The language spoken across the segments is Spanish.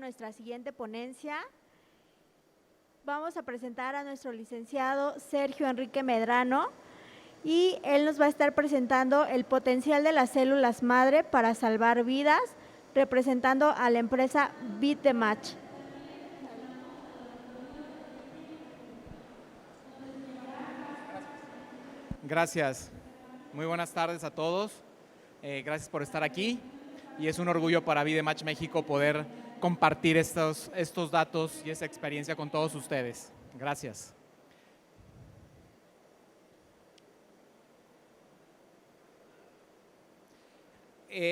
nuestra siguiente ponencia. Vamos a presentar a nuestro licenciado Sergio Enrique Medrano y él nos va a estar presentando el potencial de las células madre para salvar vidas, representando a la empresa Beat the Match. Gracias. Muy buenas tardes a todos. Gracias por estar aquí. Y es un orgullo para Beat the Match México poder compartir estos datos y esa experiencia con todos ustedes. Gracias.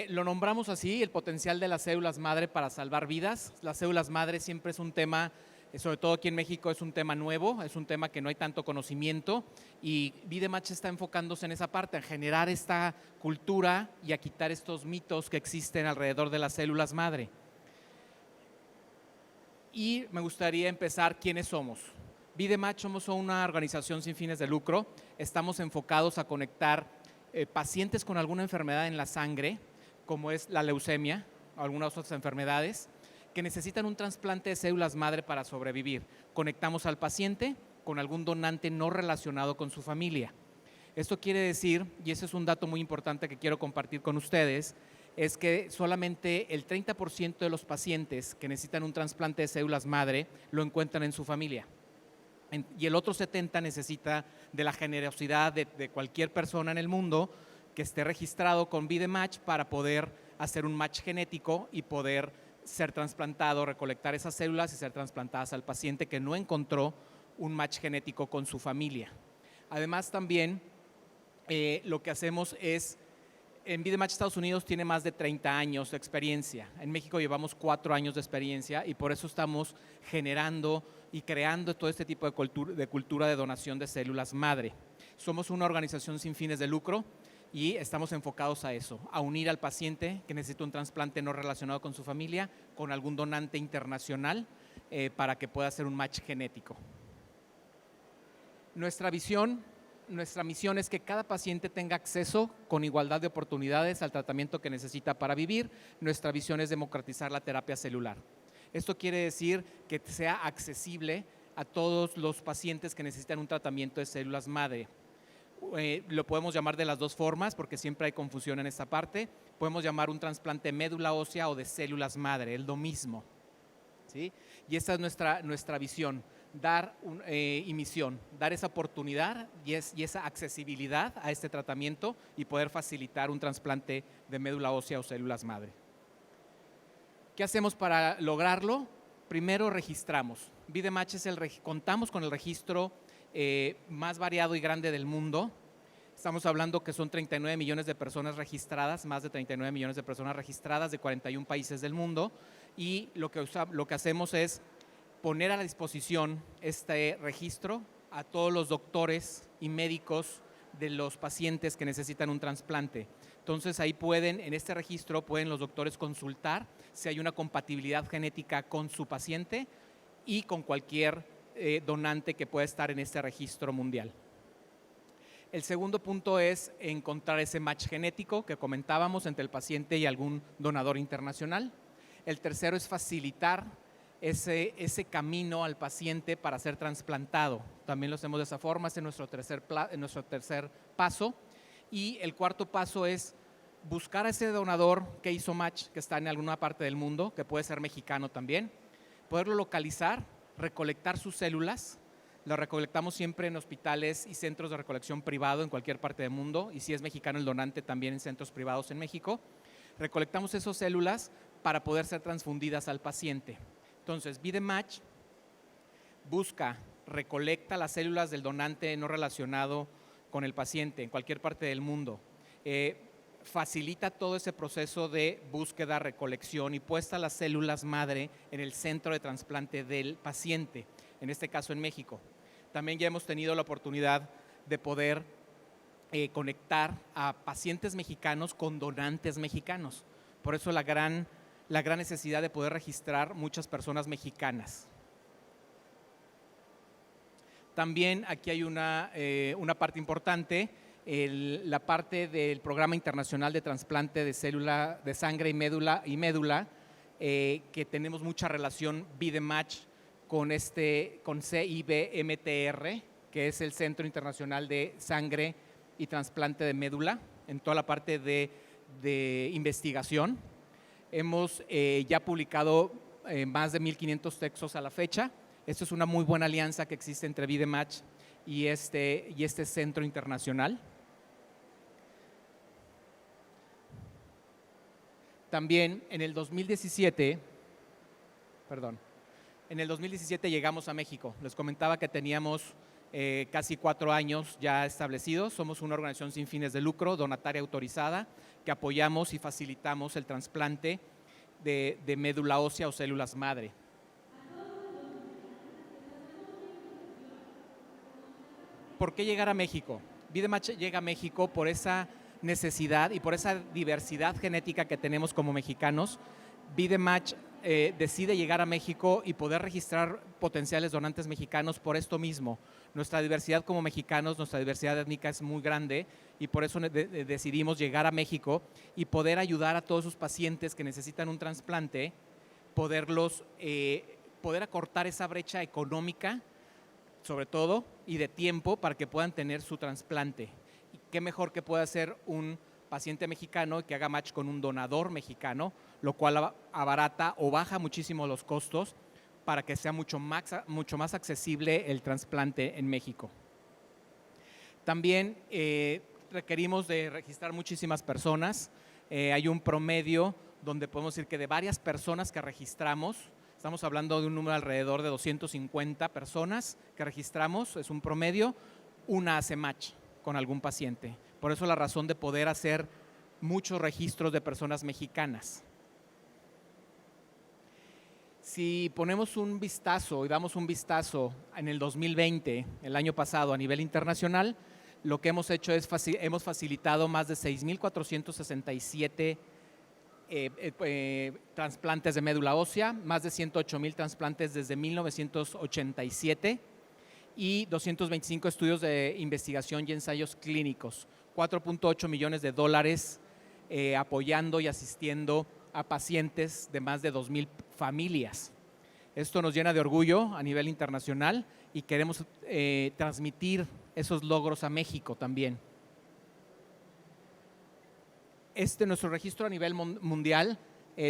Lo nombramos así, el potencial de las células madre para salvar vidas. Las células madre siempre es un tema, sobre todo aquí en México, es un tema nuevo, es un tema que no hay tanto conocimiento y Beat the Match está enfocándose en esa parte, en generar esta cultura y a quitar estos mitos que existen alrededor de las células madre. Y me gustaría empezar, ¿quiénes somos? Beat the Match somos una organización sin fines de lucro, estamos enfocados a conectar pacientes con alguna enfermedad en la sangre, como es la leucemia o algunas otras enfermedades, que necesitan un trasplante de células madre para sobrevivir. Conectamos al paciente con algún donante no relacionado con su familia. Esto quiere decir, y ese es un dato muy importante que quiero compartir con ustedes, es que solamente el 30% de los pacientes que necesitan un trasplante de células madre lo encuentran en su familia. Y el otro 70% necesita de la generosidad de cualquier persona en el mundo que esté registrado con Beat the Match para poder hacer un match genético y poder ser trasplantado, recolectar esas células y ser trasplantadas al paciente que no encontró un match genético con su familia. Además también lo que hacemos es, en Beat the Match Estados Unidos tiene más de 30 años de experiencia, en México llevamos 4 años de experiencia y por eso estamos generando y creando todo este tipo de cultura de donación de células madre. Somos una organización sin fines de lucro y estamos enfocados a eso, a unir al paciente que necesita un trasplante no relacionado con su familia con algún donante internacional para que pueda hacer un match genético. Nuestra misión es que cada paciente tenga acceso con igualdad de oportunidades al tratamiento que necesita para vivir. Nuestra visión es democratizar la terapia celular. Esto quiere decir que sea accesible a todos los pacientes que necesitan un tratamiento de células madre. Lo podemos llamar de las dos formas porque siempre hay confusión en esta parte. Podemos llamar un trasplante de médula ósea o de células madre, es lo mismo, ¿sí? Y esta es nuestra visión, y misión, dar esa oportunidad y esa accesibilidad a este tratamiento y poder facilitar un trasplante de médula ósea o células madre. ¿Qué hacemos para lograrlo? Primero registramos. Beat the Match contamos con el registro más variado y grande del mundo. Estamos hablando que son 39 millones de personas registradas, más de 39 millones de personas registradas de 41 países del mundo y lo que hacemos es poner a la disposición este registro a todos los doctores y médicos de los pacientes que necesitan un trasplante. Entonces ahí en este registro pueden los doctores consultar si hay una compatibilidad genética con su paciente y con cualquier donante que pueda estar en este registro mundial. El segundo punto es encontrar ese match genético que comentábamos entre el paciente y algún donador internacional. El tercero es facilitar ese camino al paciente para ser trasplantado. También lo hacemos de esa forma, es nuestro tercer paso. Y el cuarto paso es buscar a ese donador que hizo match, que está en alguna parte del mundo, que puede ser mexicano también, poderlo localizar, recolectar sus células. Lo recolectamos siempre en hospitales y centros de recolección privado en cualquier parte del mundo y si es mexicano el donante también en centros privados en México. Recolectamos esas células para poder ser transfundidas al paciente. Entonces, Beat the Match recolecta las células del donante no relacionado con el paciente en cualquier parte del mundo. Facilita todo ese proceso de búsqueda, recolección y puesta las células madre en el centro de trasplante del paciente, en este caso en México. También ya hemos tenido la oportunidad de poder conectar a pacientes mexicanos con donantes mexicanos. Por eso la gran necesidad de poder registrar muchas personas mexicanas. También aquí hay una parte importante, la parte del Programa Internacional de Trasplante de Célula de Sangre y Médula, que tenemos mucha relación Vidematch con CIBMTR, que es el Centro Internacional de Sangre y Trasplante de Médula, en toda la parte de investigación. Hemos ya publicado más de 1,500 textos a la fecha. Esto es una muy buena alianza que existe entre Vidematch y este centro internacional. También en el 2017 llegamos a México. Les comentaba que teníamos casi 4 años ya establecidos. Somos una organización sin fines de lucro, donataria autorizada, que apoyamos y facilitamos el trasplante de médula ósea o células madre. ¿Por qué llegar a México? Vidematch llega a México por esa necesidad y por esa diversidad genética que tenemos como mexicanos. Vidematch decide llegar a México y poder registrar potenciales donantes mexicanos por esto mismo. Nuestra diversidad como mexicanos, nuestra diversidad étnica es muy grande y por eso decidimos llegar a México y poder ayudar a todos esos pacientes que necesitan un trasplante, poder acortar esa brecha económica, sobre todo, y de tiempo para que puedan tener su trasplante. Y qué mejor que pueda ser un paciente mexicano que haga match con un donador mexicano, lo cual abarata o baja muchísimo los costos para que sea mucho más accesible el trasplante en México. También requerimos de registrar muchísimas personas. Hay un promedio donde podemos decir que de varias personas que registramos, estamos hablando de un número alrededor de 250 personas que registramos, es un promedio, una hace match con algún paciente. Por eso la razón de poder hacer muchos registros de personas mexicanas. Si ponemos un vistazo y damos un vistazo en el 2020, el año pasado a nivel internacional, lo que hemos hecho es hemos facilitado más de 6,467 trasplantes de médula ósea, más de 108,000 trasplantes desde 1987 y 225 estudios de investigación y ensayos clínicos, 4.8 millones de dólares apoyando y asistiendo a pacientes de más de 2,000 familias. Esto nos llena de orgullo a nivel internacional y queremos transmitir esos logros a México también. Nuestro registro a nivel mundial,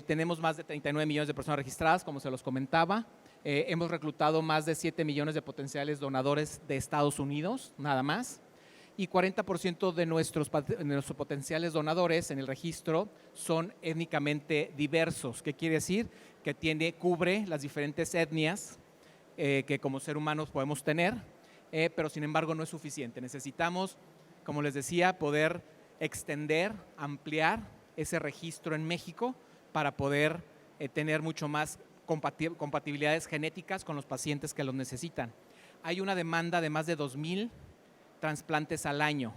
tenemos más de 39 millones de personas registradas, como se los comentaba. Hemos reclutado más de 7 millones de potenciales donadores de Estados Unidos, nada más. Y 40% de nuestros potenciales donadores en el registro son étnicamente diversos. ¿Qué quiere decir? Que cubre las diferentes etnias que como ser humanos podemos tener, pero sin embargo no es suficiente. Necesitamos, como les decía, poder extender, ampliar ese registro en México para poder tener mucho más compatibilidades genéticas con los pacientes que los necesitan. Hay una demanda de más de 2,000 trasplantes al año.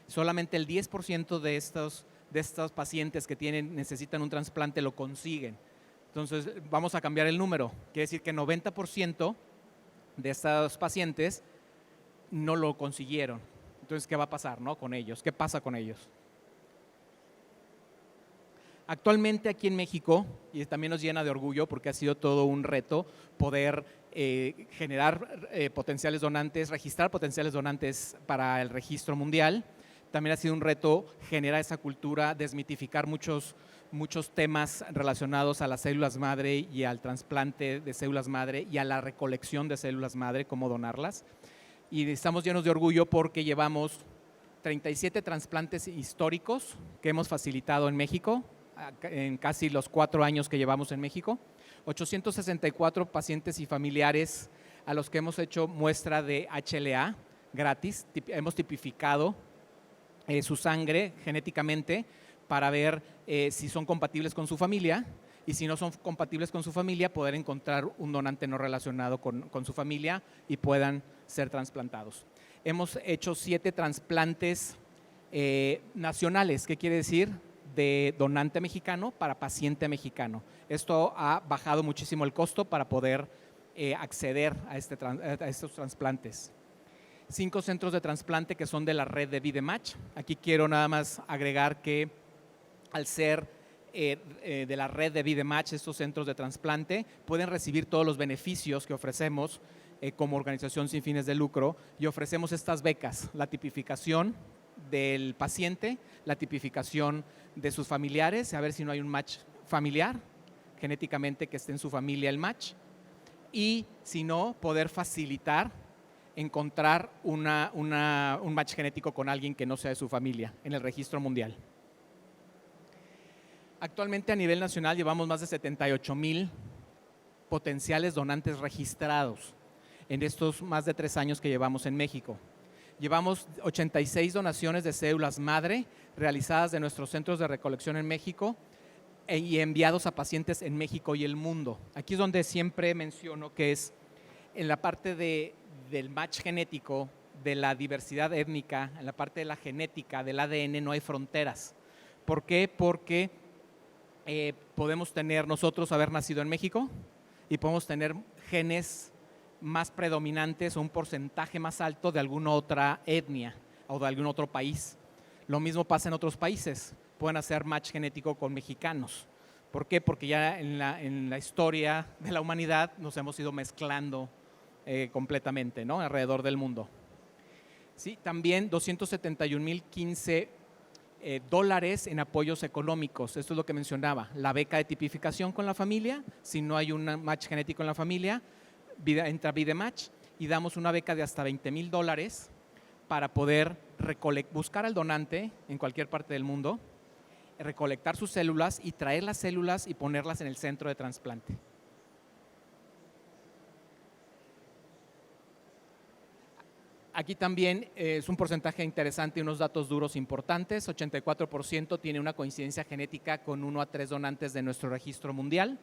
Solamente el 10% de estos pacientes que necesitan un trasplante lo consiguen. Entonces, vamos a cambiar el número. Quiere decir que 90% de estos pacientes no lo consiguieron. Entonces, ¿qué va a pasar, no, con ellos? ¿Qué pasa con ellos? Actualmente aquí en México, y también nos llena de orgullo porque ha sido todo un reto poder generar potenciales donantes, registrar potenciales donantes para el registro mundial. También ha sido un reto generar esa cultura, desmitificar muchos temas relacionados a las células madre y al trasplante de células madre y a la recolección de células madre, cómo donarlas. Y estamos llenos de orgullo porque llevamos 37 trasplantes históricos que hemos facilitado en México, en casi los 4 años que llevamos en México, 864 pacientes y familiares a los que hemos hecho muestra de HLA gratis, hemos tipificado su sangre genéticamente para ver si son compatibles con su familia y si no son compatibles con su familia, poder encontrar un donante no relacionado con su familia y puedan ser trasplantados. Hemos hecho 7 trasplantes nacionales, ¿qué quiere decir? De donante mexicano para paciente mexicano. Esto ha bajado muchísimo el costo para poder acceder a estos trasplantes. 5 centros de trasplante que son de la red de Vidematch. Aquí quiero nada más agregar que al ser de la red de Vidematch, estos centros de trasplante, pueden recibir todos los beneficios que ofrecemos como organización sin fines de lucro, y ofrecemos estas becas: la tipificación del paciente, la tipificación de sus familiares, a ver si no hay un match familiar, genéticamente que esté en su familia el match, y si no, poder facilitar encontrar un match genético con alguien que no sea de su familia en el registro mundial. Actualmente a nivel nacional llevamos más de 78,000 potenciales donantes registrados en estos más de 3 años que llevamos en México. Llevamos 86 donaciones de células madre realizadas de nuestros centros de recolección en México y enviados a pacientes en México y el mundo. Aquí es donde siempre menciono que es en la parte del match genético, de la diversidad étnica, en la parte de la genética, del ADN, no hay fronteras. ¿Por qué? Porque podemos tener nosotros haber nacido en México y podemos tener genes más predominantes o un porcentaje más alto de alguna otra etnia o de algún otro país. Lo mismo pasa en otros países. Pueden hacer match genético con mexicanos. ¿Por qué? Porque ya en la historia de la humanidad nos hemos ido mezclando completamente, ¿no? Alrededor del mundo. Sí, también 271,015 dólares en apoyos económicos. Esto es lo que mencionaba, la beca de tipificación con la familia. Si no hay un match genético en la familia, entra Vidematch y damos una beca de hasta $20,000 para poder buscar al donante en cualquier parte del mundo, recolectar sus células y traer las células y ponerlas en el centro de trasplante. Aquí también es un porcentaje interesante y unos datos duros importantes. 84% tiene una coincidencia genética con 1 a 3 donantes de nuestro registro mundial.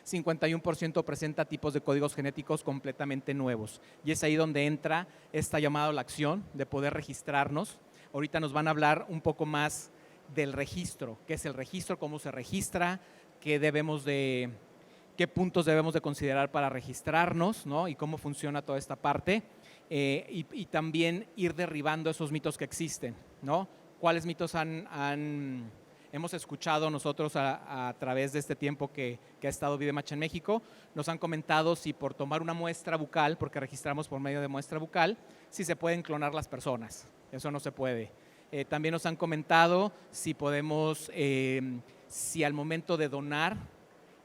51% presenta tipos de códigos genéticos completamente nuevos. Y es ahí donde entra esta llamada a la acción de poder registrarnos. Ahorita nos van a hablar un poco más del registro. ¿Qué es el registro? ¿Cómo se registra? ¿Qué puntos debemos de considerar para registrarnos, ¿no? Y cómo funciona toda esta parte. Y también ir derribando esos mitos que existen, ¿no? ¿Cuáles mitos hemos escuchado nosotros a través de este tiempo que ha estado Vidematch en México? Nos han comentado si por tomar una muestra bucal, porque registramos por medio de muestra bucal, si se pueden clonar las personas. Eso no se puede. También nos han comentado si podemos, si al momento de donar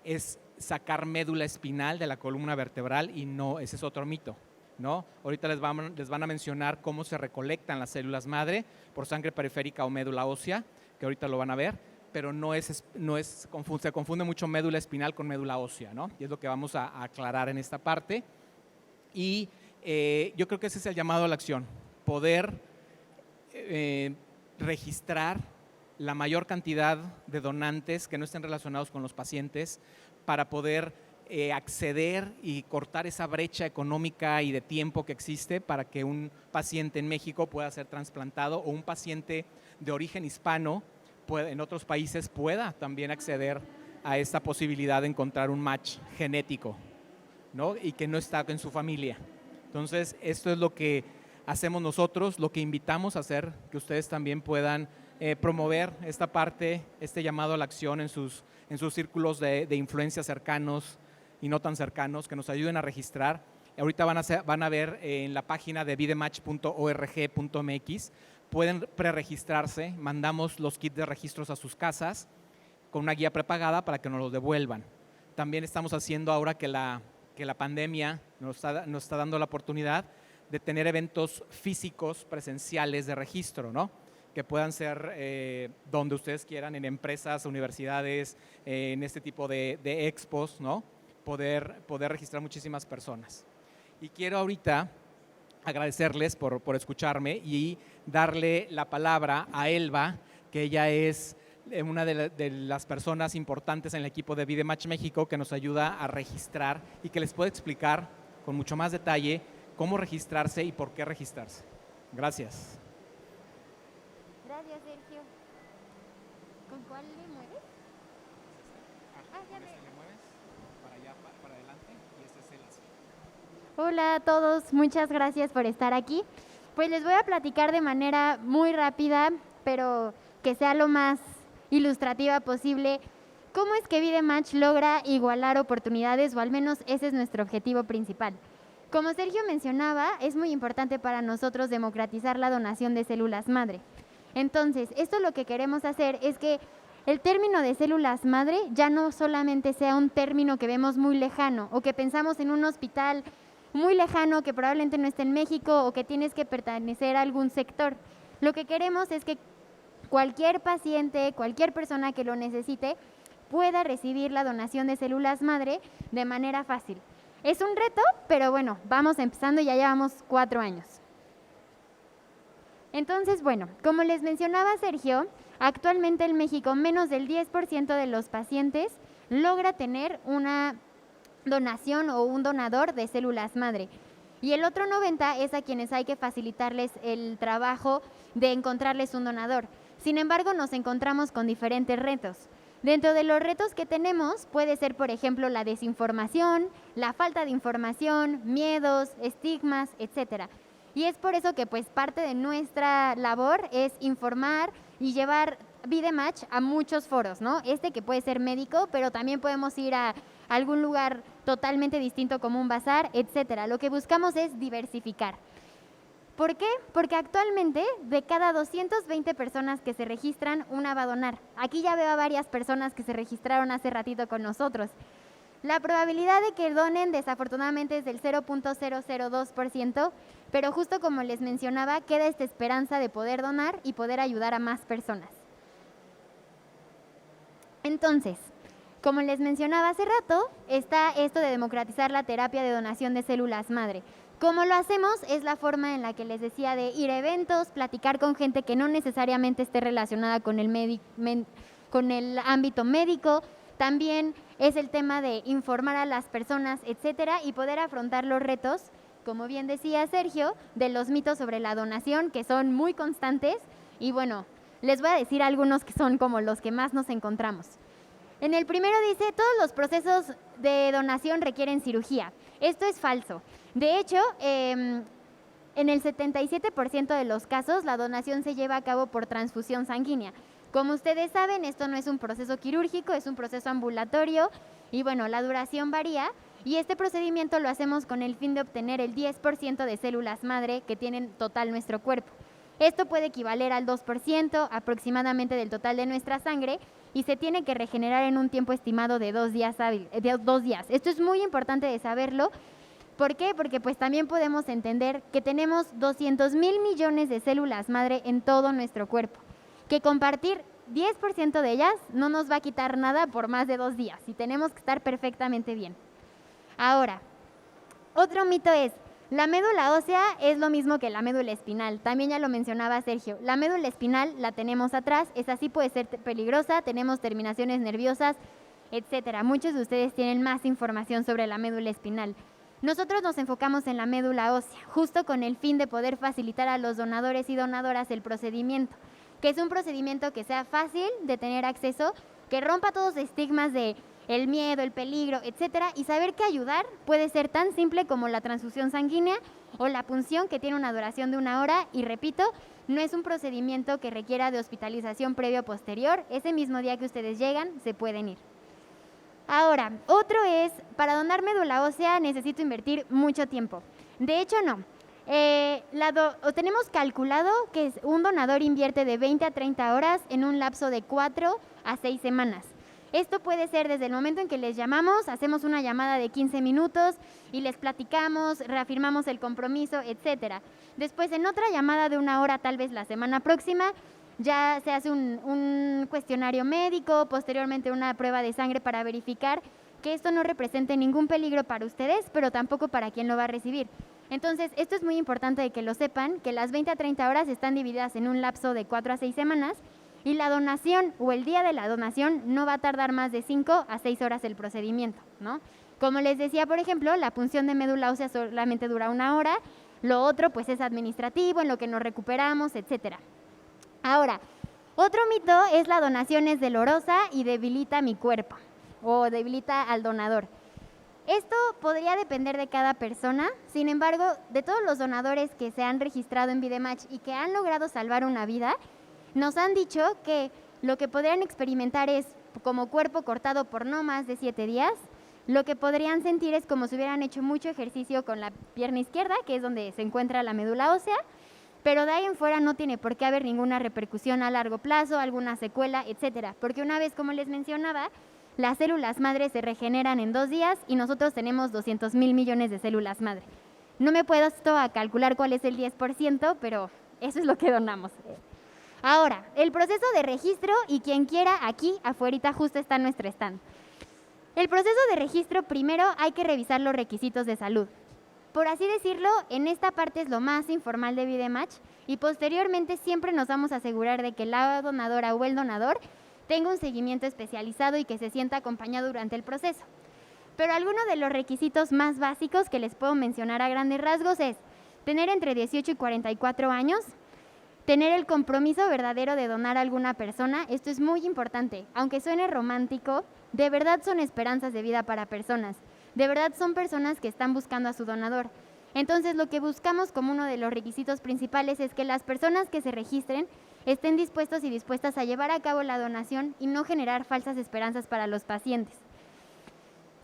es sacar médula espinal de la columna vertebral, y no, ese es otro mito, ¿no? Ahorita les van a mencionar cómo se recolectan las células madre por sangre periférica o médula ósea, que ahorita lo van a ver, pero se confunde mucho médula espinal con médula ósea, ¿no? Y es lo que vamos a aclarar en esta parte. Y yo creo que ese es el llamado a la acción, poder registrar la mayor cantidad de donantes que no estén relacionados con los pacientes para poder acceder y cortar esa brecha económica y de tiempo que existe para que un paciente en México pueda ser trasplantado, o un paciente de origen hispano en otros países pueda también acceder a esta posibilidad de encontrar un match genético, ¿no? Y que no está en su familia. Entonces, esto es lo que hacemos nosotros, lo que invitamos a hacer, que ustedes también puedan promover esta parte, este llamado a la acción en sus círculos de influencia cercanos y no tan cercanos, que nos ayuden a registrar. Ahorita van a ver en la página de vidematch.org.mx, pueden preregistrarse, mandamos los kits de registros a sus casas con una guía prepagada para que nos los devuelvan. También estamos haciendo ahora que la pandemia nos está dando la oportunidad de tener eventos físicos presenciales de registro, ¿no? Que puedan ser donde ustedes quieran, en empresas, universidades, en este tipo de expos, ¿no? Poder registrar muchísimas personas. Y quiero ahorita agradecerles por escucharme y darle la palabra a Elba, que ella es una de las personas importantes en el equipo de Vidematch México, que nos ayuda a registrar y que les puede explicar con mucho más detalle cómo registrarse y por qué registrarse. Gracias. Gracias, Sergio. ¿Con cuál le mueves? Con este le mueves para allá, para adelante, y este es el azul. Hola a todos, muchas gracias por estar aquí. Pues les voy a platicar de manera muy rápida, pero que sea lo más ilustrativa posible, ¿Cómo es que Vidematch logra igualar oportunidades, o al menos ese es nuestro objetivo principal? Como Sergio mencionaba, es muy importante para nosotros democratizar la donación de células madre. Entonces, esto lo que queremos hacer es que el término de células madre ya no solamente sea un término que vemos muy lejano o que pensamos en un hospital muy lejano que probablemente no esté en México o que tienes que pertenecer a algún sector. Lo que queremos es que cualquier paciente, cualquier persona que lo necesite, pueda recibir la donación de células madre de manera fácil. Es un reto, pero bueno, vamos empezando, ya llevamos 4 años. Entonces, bueno, como les mencionaba Sergio, actualmente en México menos del 10% de los pacientes logra tener una donación o un donador de células madre. Y el otro 90% es a quienes hay que facilitarles el trabajo de encontrarles un donador. Sin embargo, nos encontramos con diferentes retos. Dentro de los retos que tenemos puede ser, por ejemplo, la desinformación, la falta de información, miedos, estigmas, etcétera. Y es por eso que pues parte de nuestra labor es informar y llevar Vidematch a muchos foros, ¿no? Que puede ser médico, pero también podemos ir a algún lugar totalmente distinto como un bazar, etcétera. Lo que buscamos es diversificar. ¿Por qué? Porque actualmente de cada 220 personas que se registran, una va a donar. Aquí ya veo a varias personas que se registraron hace ratito con nosotros. La probabilidad de que donen desafortunadamente es del 0.002%, pero justo como les mencionaba, queda esta esperanza de poder donar y poder ayudar a más personas. Entonces, como les mencionaba hace rato, está esto de democratizar la terapia de donación de células madre. ¿Cómo lo hacemos? Es la forma en la que les decía de ir a eventos, platicar con gente que no necesariamente esté relacionada con el ámbito médico. También es el tema de informar a las personas, etcétera, y poder afrontar los retos, como bien decía Sergio, de los mitos sobre la donación, que son muy constantes. Y bueno, les voy a decir algunos que son como los que más nos encontramos. En el primero dice, todos los procesos de donación requieren cirugía. Esto es falso. De hecho, en el 77% de los casos, la donación se lleva a cabo por transfusión sanguínea. Como ustedes saben, esto no es un proceso quirúrgico, es un proceso ambulatorio y bueno, la duración varía y este procedimiento lo hacemos con el fin de obtener el 10% de células madre que tienen total nuestro cuerpo. Esto puede equivaler al 2% aproximadamente del total de nuestra sangre y se tiene que regenerar en un tiempo estimado de 2 días. Esto es muy importante de saberlo. ¿Por qué? Porque pues también podemos entender que tenemos 200,000 millones de células madre en todo nuestro cuerpo, que compartir 10% de ellas no nos va a quitar nada por más de 2 días y tenemos que estar perfectamente bien. Ahora, otro mito es, la médula ósea es lo mismo que la médula espinal. También ya lo mencionaba Sergio. La médula espinal la tenemos atrás, esa sí puede ser peligrosa, tenemos terminaciones nerviosas, etcétera. Muchos de ustedes tienen más información sobre la médula espinal. Nosotros nos enfocamos en la médula ósea, justo con el fin de poder facilitar a los donadores y donadoras el procedimiento, que es un procedimiento que sea fácil de tener acceso, que rompa todos los estigmas de el miedo, el peligro, etcétera, y saber que ayudar puede ser tan simple como la transfusión sanguínea o la punción, que tiene una duración de 1 hora, y repito, no es un procedimiento que requiera de hospitalización previo o posterior. Ese mismo día que ustedes llegan, se pueden ir. Ahora, otro es, para donar médula ósea necesito invertir mucho tiempo. De hecho, no. Tenemos calculado que un donador invierte de 20 a 30 horas en un lapso de 4 a 6 semanas. Esto puede ser desde el momento en que les llamamos, hacemos una llamada de 15 minutos y les platicamos, reafirmamos el compromiso, etcétera. Después, en otra llamada de 1 hora, tal vez la semana próxima, ya se hace un cuestionario médico, posteriormente una prueba de sangre para verificar que esto no represente ningún peligro para ustedes, pero tampoco para quien lo va a recibir. Entonces, esto es muy importante de que lo sepan, que las 20 a 30 horas están divididas en un lapso de 4 a 6 semanas y la donación o el día de la donación no va a tardar más de 5 a 6 horas el procedimiento, ¿no? Como les decía, por ejemplo, la punción de médula ósea solamente dura 1 hora, lo otro pues es administrativo, en lo que nos recuperamos, etcétera. Ahora, otro mito es la donación es dolorosa y debilita mi cuerpo o debilita al donador. Esto podría depender de cada persona, sin embargo, de todos los donadores que se han registrado en Vidematch y que han logrado salvar una vida, nos han dicho que lo que podrían experimentar es como cuerpo cortado por no más de 7 días. Lo que podrían sentir es como si hubieran hecho mucho ejercicio con la pierna izquierda, que es donde se encuentra la médula ósea, pero de ahí en fuera no tiene por qué haber ninguna repercusión a largo plazo, alguna secuela, etcétera. Porque una vez, como les mencionaba, las células madre se regeneran en 2 días y nosotros tenemos 200,000 millones de células madre. No me he puesto a calcular cuál es el 10%, pero eso es lo que donamos. Ahora, el proceso de registro, y quien quiera, aquí afuerita justo está nuestro stand. El proceso de registro, primero hay que revisar los requisitos de salud. Por así decirlo, en esta parte es lo más informal de Vidematch y posteriormente siempre nos vamos a asegurar de que la donadora o el donador tenga un seguimiento especializado y que se sienta acompañado durante el proceso. Pero algunos de los requisitos más básicos que les puedo mencionar a grandes rasgos es tener entre 18 y 44 años, tener el compromiso verdadero de donar a alguna persona. Esto es muy importante, aunque suene romántico, de verdad son esperanzas de vida para personas. De verdad son personas que están buscando a su donador. Entonces, lo que buscamos como uno de los requisitos principales es que las personas que se registren estén dispuestos y dispuestas a llevar a cabo la donación y no generar falsas esperanzas para los pacientes.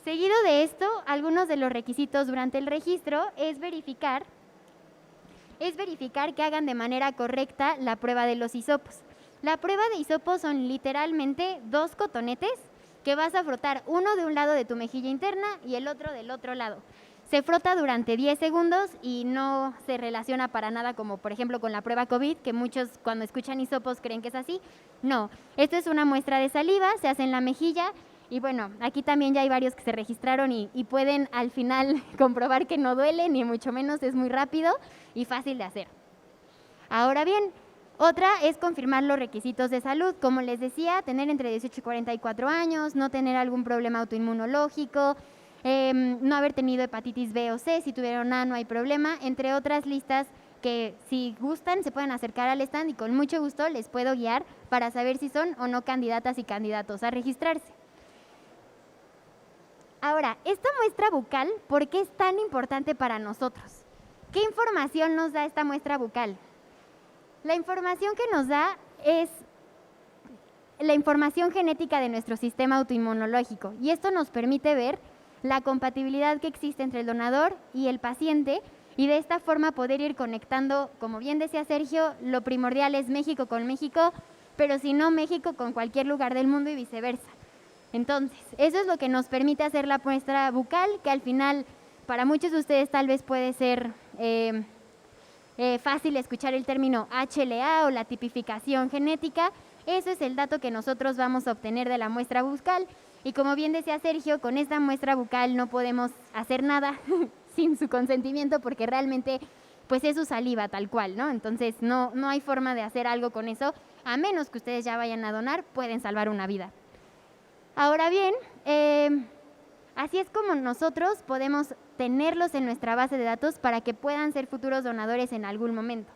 Seguido de esto, algunos de los requisitos durante el registro es verificar que hagan de manera correcta la prueba de los hisopos. La prueba de hisopos son literalmente 2 cotonetes que vas a frotar uno de un lado de tu mejilla interna y el otro del otro lado. Se frota durante 10 segundos y no se relaciona para nada como por ejemplo con la prueba COVID, que muchos cuando escuchan hisopos creen que es así. No, esto es una muestra de saliva, se hace en la mejilla y bueno, aquí también ya hay varios que se registraron y pueden al final comprobar que no duele, ni mucho menos, es muy rápido y fácil de hacer. Ahora bien, otra es confirmar los requisitos de salud. Como les decía, tener entre 18 y 44 años, no tener algún problema autoinmunológico, no haber tenido hepatitis B o C, si tuvieron A no hay problema, entre otras listas que si gustan se pueden acercar al stand y con mucho gusto les puedo guiar para saber si son o no candidatas y candidatos a registrarse. Ahora, esta muestra bucal, ¿por qué es tan importante para nosotros? ¿Qué información nos da esta muestra bucal? La información que nos da es la información genética de nuestro sistema autoinmunológico y esto nos permite ver la compatibilidad que existe entre el donador y el paciente y de esta forma poder ir conectando, como bien decía Sergio, lo primordial es México con México, pero si no México con cualquier lugar del mundo y viceversa. Entonces, eso es lo que nos permite hacer la muestra bucal, que al final para muchos de ustedes tal vez puede ser fácil escuchar el término HLA o la tipificación genética. Eso es el dato que nosotros vamos a obtener de la muestra bucal y como bien decía Sergio, con esta muestra bucal no podemos hacer nada sin su consentimiento porque realmente pues es su saliva tal cual, ¿no? Entonces no hay forma de hacer algo con eso, a menos que ustedes ya vayan a donar, pueden salvar una vida. Ahora bien, así es como nosotros podemos tenerlos en nuestra base de datos para que puedan ser futuros donadores en algún momento.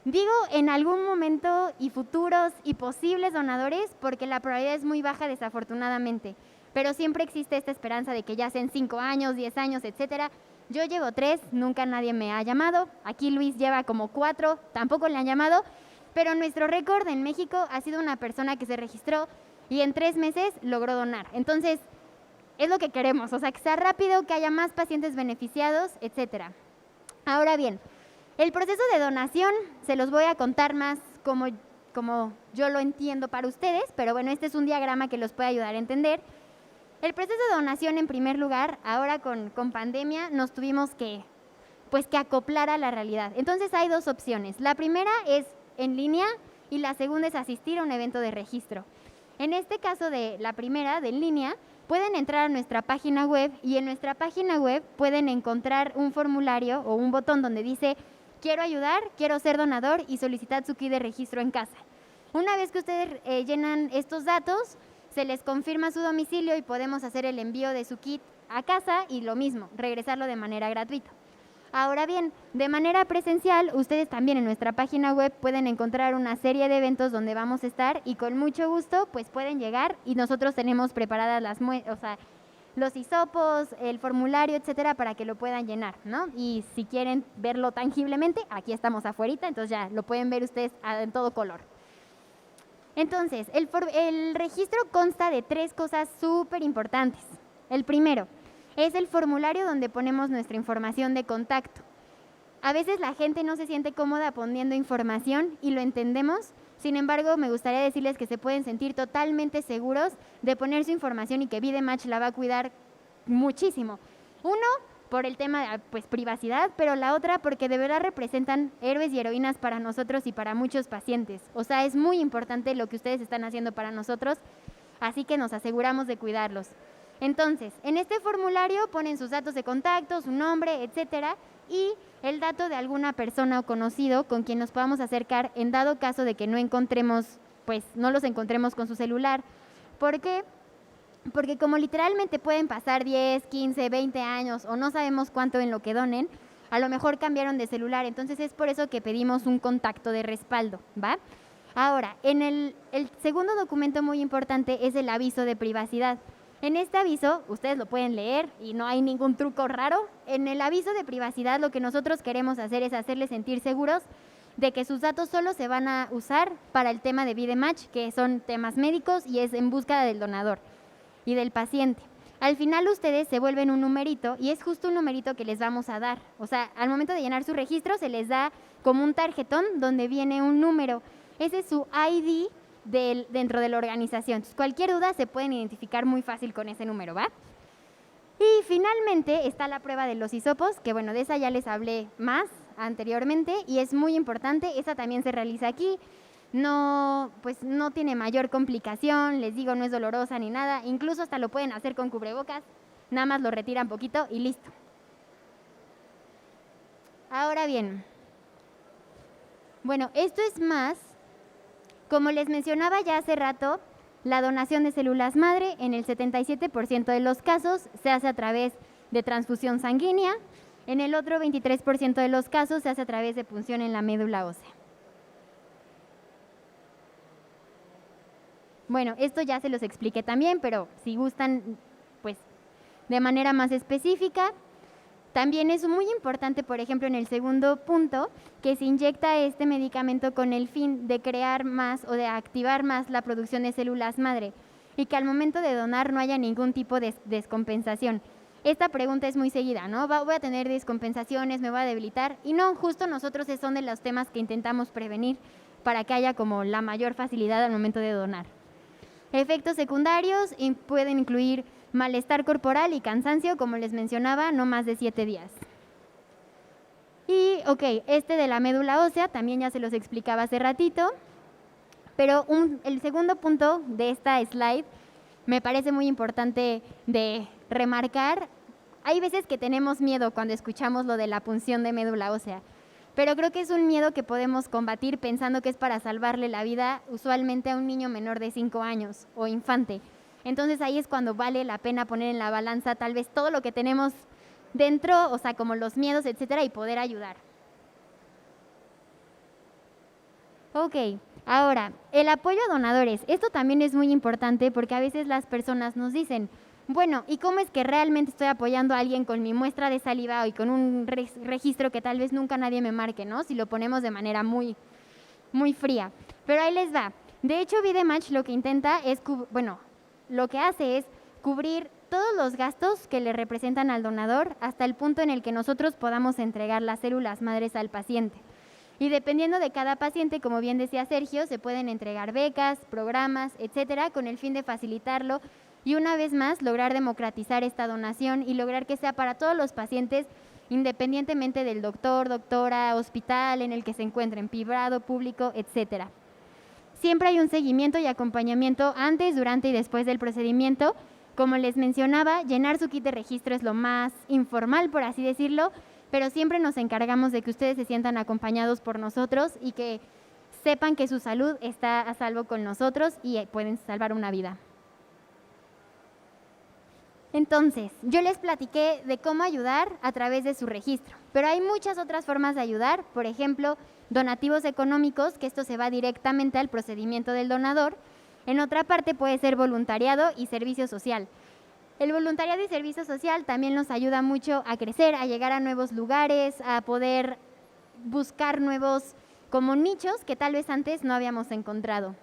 Digo en algún momento y futuros y posibles donadores porque la probabilidad es muy baja desafortunadamente, pero siempre existe esta esperanza de que ya sean 5 años, 10 años, etcétera. Yo llevo 3, nunca nadie me ha llamado, aquí Luis lleva como 4, tampoco le han llamado, pero nuestro récord en México ha sido una persona que se registró y en 3 meses logró donar. Entonces, es lo que queremos, o sea, que sea rápido, que haya más pacientes beneficiados, etcétera. Ahora bien, el proceso de donación se los voy a contar más como yo lo entiendo para ustedes, pero bueno, este es un diagrama que los puede ayudar a entender. El proceso de donación, en primer lugar, ahora con pandemia, nos tuvimos que acoplar a la realidad. Entonces hay 2 opciones. La primera es en línea y la segunda es asistir a un evento de registro. En este caso de la primera, de en línea, pueden entrar a nuestra página web y en nuestra página web pueden encontrar un formulario o un botón donde dice quiero ayudar, quiero ser donador y solicitar su kit de registro en casa. Una vez que ustedes llenan estos datos, se les confirma su domicilio y podemos hacer el envío de su kit a casa y lo mismo, regresarlo de manera gratuita. Ahora bien, de manera presencial, ustedes también en nuestra página web pueden encontrar una serie de eventos donde vamos a estar y con mucho gusto pues pueden llegar y nosotros tenemos preparadas los hisopos, el formulario, etcétera, para que lo puedan llenar, ¿no? Y si quieren verlo tangiblemente, aquí estamos afuerita, entonces ya lo pueden ver ustedes en todo color. Entonces, el registro consta de 3 cosas súper importantes. El primero es el formulario donde ponemos nuestra información de contacto. A veces la gente no se siente cómoda poniendo información y lo entendemos. Sin embargo, me gustaría decirles que se pueden sentir totalmente seguros de poner su información y que VideMatch la va a cuidar muchísimo. Uno, por el tema de pues, privacidad, pero la otra porque de verdad representan héroes y heroínas para nosotros y para muchos pacientes. O sea, es muy importante lo que ustedes están haciendo para nosotros, así que nos aseguramos de cuidarlos. Entonces, en este formulario ponen sus datos de contacto, su nombre, etcétera, y el dato de alguna persona o conocido con quien nos podamos acercar en dado caso de que no los encontremos con su celular. ¿Por qué? Porque como literalmente pueden pasar 10, 15, 20 años o no sabemos cuánto en lo que donen, a lo mejor cambiaron de celular, entonces es por eso que pedimos un contacto de respaldo, ¿va? Ahora, el segundo documento muy importante es el aviso de privacidad. En este aviso, ustedes lo pueden leer y no hay ningún truco raro. En el aviso de privacidad lo que nosotros queremos hacer es hacerles sentir seguros de que sus datos solo se van a usar para el tema de VideMatch, que son temas médicos y es en búsqueda del donador y del paciente. Al final ustedes se vuelven un numerito y es justo un numerito que les vamos a dar. O sea, al momento de llenar su registro se les da como un tarjetón donde viene un número. Ese es su ID dentro de la organización. Entonces, cualquier duda se pueden identificar muy fácil con ese número, ¿va? Y finalmente está la prueba de los hisopos, que bueno, de esa ya les hablé más anteriormente y es muy importante. Esa también se realiza aquí. No tiene mayor complicación, les digo, no es dolorosa ni nada. Incluso hasta lo pueden hacer con cubrebocas. Nada más lo retiran poquito y listo. Ahora bien, bueno, esto es más. Como les mencionaba ya hace rato, la donación de células madre en el 77% de los casos se hace a través de transfusión sanguínea, en el otro 23% de los casos se hace a través de punción en la médula ósea. Bueno, esto ya se los expliqué también, pero si gustan, pues de manera más específica. También es muy importante, por ejemplo, en el segundo punto, que se inyecta este medicamento con el fin de crear más o de activar más la producción de células madre y que al momento de donar no haya ningún tipo de descompensación. Esta pregunta es muy seguida, ¿no? Voy a tener descompensaciones, me voy a debilitar. Y no, justo nosotros son de los temas que intentamos prevenir para que haya como la mayor facilidad al momento de donar. Efectos secundarios pueden incluir malestar corporal y cansancio, como les mencionaba, no más de 7 días. Y, este de la médula ósea también ya se los explicaba hace ratito, pero el segundo punto de esta slide me parece muy importante de remarcar. Hay veces que tenemos miedo cuando escuchamos lo de la punción de médula ósea, pero creo que es un miedo que podemos combatir pensando que es para salvarle la vida usualmente a un niño menor de 5 años o infante. Entonces ahí es cuando vale la pena poner en la balanza tal vez todo lo que tenemos dentro, o sea, como los miedos, etcétera, y poder ayudar. Ahora, el apoyo a donadores. Esto también es muy importante porque a veces las personas nos dicen, bueno, ¿y cómo es que realmente estoy apoyando a alguien con mi muestra de saliva y con un registro que tal vez nunca nadie me marque, ¿no? Si lo ponemos de manera muy, muy fría. Pero ahí les va. De hecho, VideMatch lo que intenta es, lo que hace es cubrir todos los gastos que le representan al donador hasta el punto en el que nosotros podamos entregar las células madres al paciente. Y dependiendo de cada paciente, como bien decía Sergio, se pueden entregar becas, programas, etcétera, con el fin de facilitarlo y una vez más lograr democratizar esta donación y lograr que sea para todos los pacientes, independientemente del doctor, doctora, hospital en el que se encuentren, privado, público, etcétera. Siempre hay un seguimiento y acompañamiento antes, durante y después del procedimiento. Como les mencionaba, llenar su kit de registro es lo más informal, por así decirlo, pero siempre nos encargamos de que ustedes se sientan acompañados por nosotros y que sepan que su salud está a salvo con nosotros y pueden salvar una vida. Entonces, yo les platiqué de cómo ayudar a través de su registro, pero hay muchas otras formas de ayudar, por ejemplo, donativos económicos, que esto se va directamente al procedimiento del donador. En otra parte puede ser voluntariado y servicio social. El voluntariado y servicio social también nos ayuda mucho a crecer, a llegar a nuevos lugares, a poder buscar nuevos como nichos que tal vez antes no habíamos encontrado.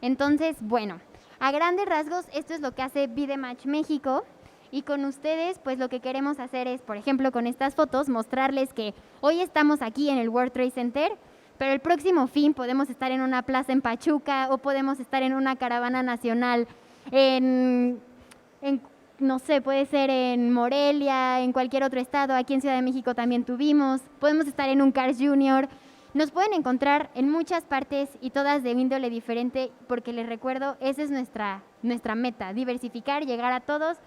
Entonces, bueno, a grandes rasgos, esto es lo que hace VideMatch México. Y con ustedes, pues lo que queremos hacer es, por ejemplo, con estas fotos, mostrarles que hoy estamos aquí en el World Trade Center, pero el próximo fin podemos estar en una plaza en Pachuca o podemos estar en una caravana nacional no sé, puede ser en Morelia, en cualquier otro estado. Aquí en Ciudad de México también tuvimos. Podemos estar en un Cars Junior. Nos pueden encontrar en muchas partes y todas de índole diferente, porque les recuerdo, esa es nuestra meta, diversificar, llegar a todos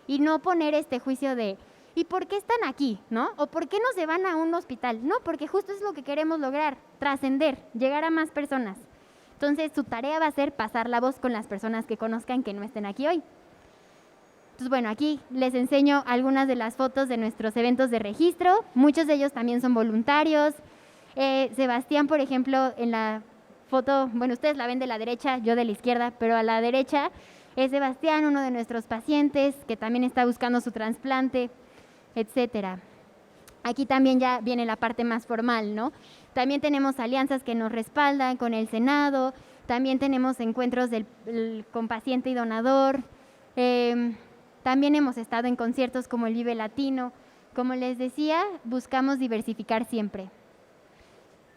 y no poner este juicio de ¿y por qué están aquí? ¿No? ¿O por qué no se van a un hospital? No, porque justo es lo que queremos lograr, trascender, llegar a más personas. Entonces, su tarea va a ser pasar la voz con las personas que conozcan que no estén aquí hoy. Entonces, bueno, aquí les enseño algunas de las fotos de nuestros eventos de registro. Muchos de ellos también son voluntarios. Sebastián, por ejemplo, en la foto, bueno, ustedes la ven de la derecha, yo de la izquierda, pero a la derecha es Sebastián, uno de nuestros pacientes que también está buscando su trasplante, etcétera. Aquí también ya viene la parte más formal, ¿no? También tenemos alianzas que nos respaldan con el Senado, también tenemos encuentros con paciente y donador, también hemos estado en conciertos como el Vive Latino. Como les decía, buscamos diversificar siempre.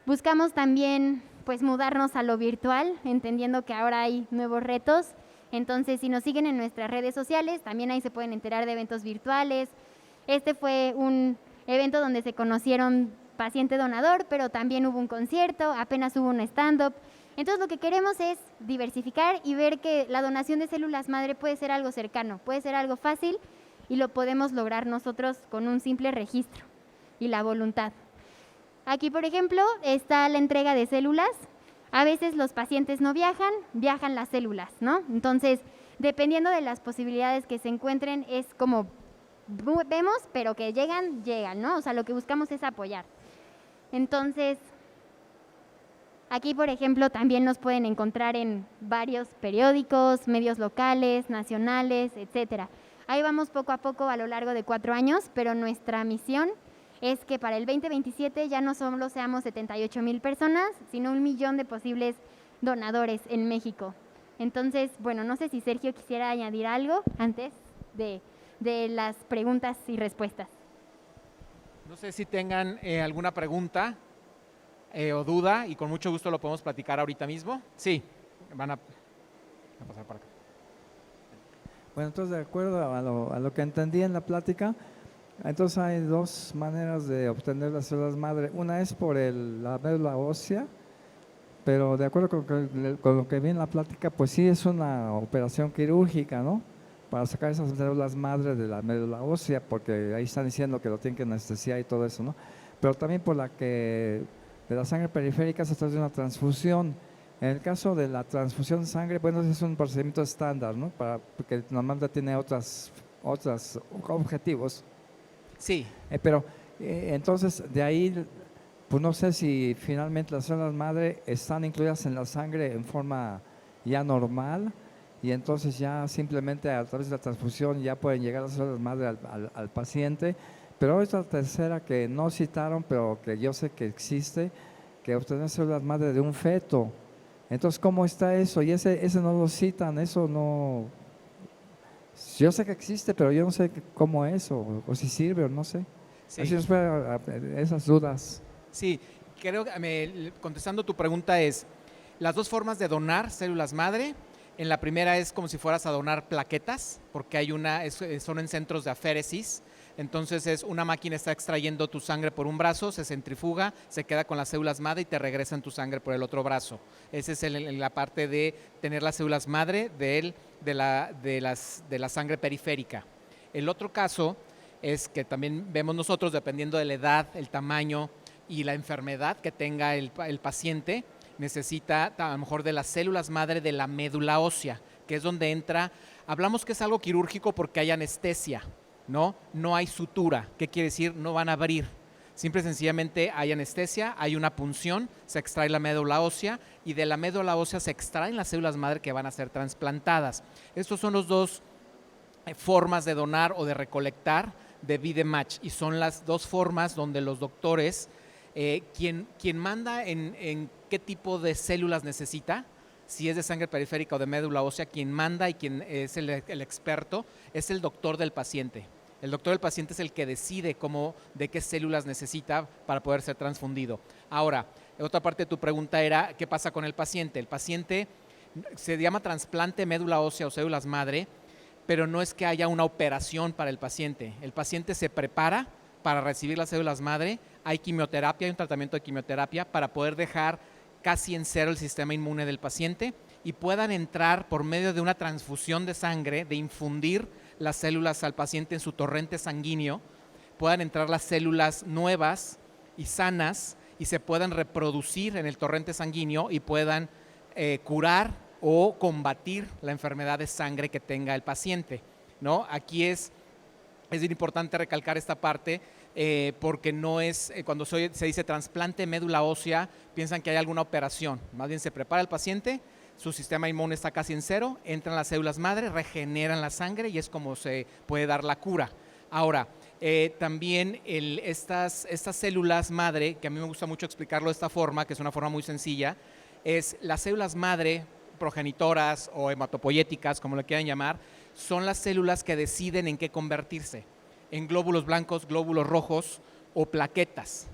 Buscamos también pues mudarnos a lo virtual, entendiendo que ahora hay nuevos retos. Entonces, si nos siguen en nuestras redes sociales, también ahí se pueden enterar de eventos virtuales. Este fue un evento donde se conocieron paciente donador, pero también hubo un concierto, apenas hubo un stand-up. Entonces, lo que queremos es diversificar y ver que la donación de células madre puede ser algo cercano, puede ser algo fácil y lo podemos lograr nosotros con un simple registro y la voluntad. Aquí, por ejemplo, está la entrega de células. A veces los pacientes no viajan, viajan las células, ¿no? Entonces, dependiendo de las posibilidades que se encuentren, es como vemos, pero que llegan, ¿no? O sea, lo que buscamos es apoyar. Entonces, aquí, por ejemplo, también nos pueden encontrar en varios periódicos, medios locales, nacionales, etcétera. Ahí vamos poco a poco a lo largo de 4 años, pero nuestra misión es que para el 2027 ya no solo seamos 78,000 personas, sino 1 millón de posibles donadores en México. Entonces, bueno, no sé si Sergio quisiera añadir algo antes de las preguntas y respuestas. No sé si tengan alguna pregunta o duda, y con mucho gusto lo podemos platicar ahorita mismo. Sí, van a pasar para acá. Bueno, entonces de acuerdo a lo que entendí en la plática, entonces hay 2 maneras de obtener las células madre. Una es por la médula ósea, pero de acuerdo con lo que vi en la plática, pues sí es una operación quirúrgica, ¿no? Para sacar esas células madre de la médula ósea, porque ahí están diciendo que lo tienen que anestesiar y todo eso, ¿no? Pero también por de la sangre periférica se trata de una transfusión. En el caso de la transfusión de sangre, bueno, es un procedimiento estándar, ¿no? Porque normalmente tiene otros objetivos. Sí. Pero entonces de ahí, pues no sé si finalmente las células madre están incluidas en la sangre en forma ya normal, y entonces ya simplemente a través de la transfusión ya pueden llegar las células madre al paciente. Pero esta tercera que no citaron, pero que yo sé que existe, que obtener células madre de un feto. Entonces, ¿cómo está eso? Y ese no lo citan, eso no. Yo sé que existe, pero yo no sé cómo es o si sirve o no sé. Sí. Así nos puede esas dudas. Sí, creo que contestando tu pregunta es, las 2 formas de donar células madre. En la primera es como si fueras a donar plaquetas, porque hay son en centros de aféresis. Entonces una máquina está extrayendo tu sangre por un brazo, se centrifuga, se queda con las células madre y te regresan tu sangre por el otro brazo. Esa es la parte de tener las células madre de la sangre periférica. El otro caso es que también vemos nosotros, dependiendo de la edad, el tamaño y la enfermedad que tenga el paciente, necesita a lo mejor de las células madre de la médula ósea, que es donde entra, hablamos que es algo quirúrgico porque hay anestesia, ¿no? No hay sutura. ¿Qué quiere decir? No van a abrir. Simple y sencillamente hay anestesia, hay una punción, se extrae la médula ósea y de la médula ósea se extraen las células madre que van a ser trasplantadas. Estos son los 2 formas de donar o de recolectar de VideMatch, y son las 2 formas donde los doctores, quien manda en qué tipo de células necesita, si es de sangre periférica o de médula ósea, quien manda y quien es el experto es el doctor del paciente. El doctor del paciente es el que decide de qué células necesita para poder ser transfundido. Ahora, otra parte de tu pregunta era, ¿qué pasa con el paciente? El paciente se llama trasplante médula ósea o células madre, pero no es que haya una operación para el paciente. El paciente se prepara para recibir las células madre, hay quimioterapia, hay un tratamiento de quimioterapia para poder dejar casi en cero el sistema inmune del paciente y puedan entrar por medio de una transfusión de sangre, de infundir las células al paciente en su torrente sanguíneo, puedan entrar las células nuevas y sanas y se puedan reproducir en el torrente sanguíneo y puedan curar o combatir la enfermedad de sangre que tenga el paciente, ¿no? Aquí es bien importante recalcar esta parte porque no es, cuando se dice trasplante médula ósea, piensan que hay alguna operación. Más bien se prepara el paciente, su sistema inmune está casi en cero, entran las células madre, regeneran la sangre y es como se puede dar la cura. Ahora, también estas células madre, que a mí me gusta mucho explicarlo de esta forma, que es una forma muy sencilla, es las células madre, progenitoras o hematopoyéticas, como le quieran llamar, son las células que deciden en qué convertirse, en glóbulos blancos, glóbulos rojos o plaquetas.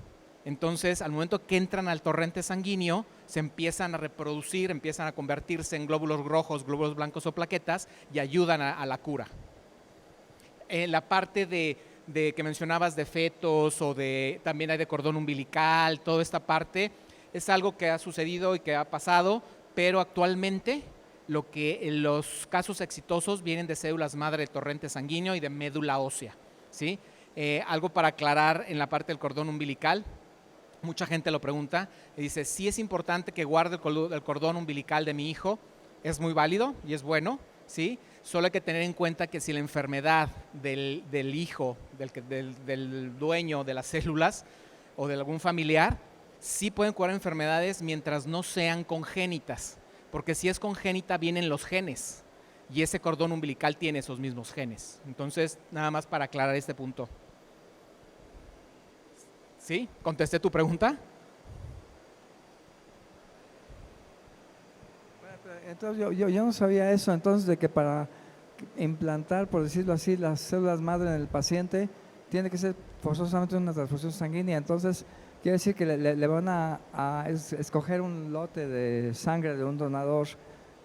Entonces, al momento que entran al torrente sanguíneo, se empiezan a reproducir, empiezan a convertirse en glóbulos rojos, glóbulos blancos o plaquetas y ayudan a la cura. La parte de que mencionabas de fetos o también hay de cordón umbilical, toda esta parte es algo que ha sucedido y que ha pasado, pero actualmente los casos exitosos vienen de células madre de torrente sanguíneo y de médula ósea, ¿sí? Algo para aclarar en la parte del cordón umbilical, mucha gente lo pregunta y dice, sí es importante que guarde el cordón umbilical de mi hijo, es muy válido y es bueno, ¿sí? Solo hay que tener en cuenta que si la enfermedad del hijo, del dueño de las células o de algún familiar, sí pueden curar enfermedades mientras no sean congénitas, porque si es congénita vienen los genes y ese cordón umbilical tiene esos mismos genes. Entonces, nada más para aclarar este punto. ¿Sí? ¿Contesté tu pregunta? Entonces yo no sabía eso, entonces de que para implantar, por decirlo así, las células madre en el paciente tiene que ser forzosamente una transfusión sanguínea. Entonces quiere decir que le van a escoger un lote de sangre de un donador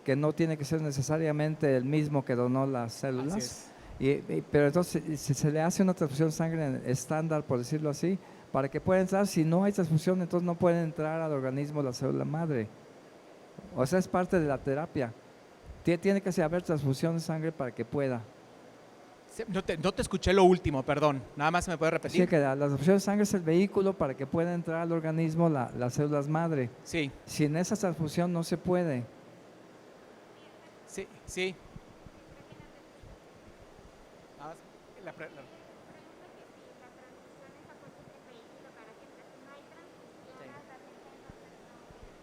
que no tiene que ser necesariamente el mismo que donó las células. Pero entonces se le hace una transfusión de sangre estándar, por decirlo así, para que pueda entrar. Si no hay transfusión, entonces no puede entrar al organismo la célula madre. O sea, es parte de la terapia. Tiene que haber transfusión de sangre para que pueda. No te escuché lo último, perdón. Nada más me puede repetir. Sí, que la transfusión de sangre es el vehículo para que pueda entrar al organismo las células madre. Sí. Sin esa transfusión no se puede. Sí, sí.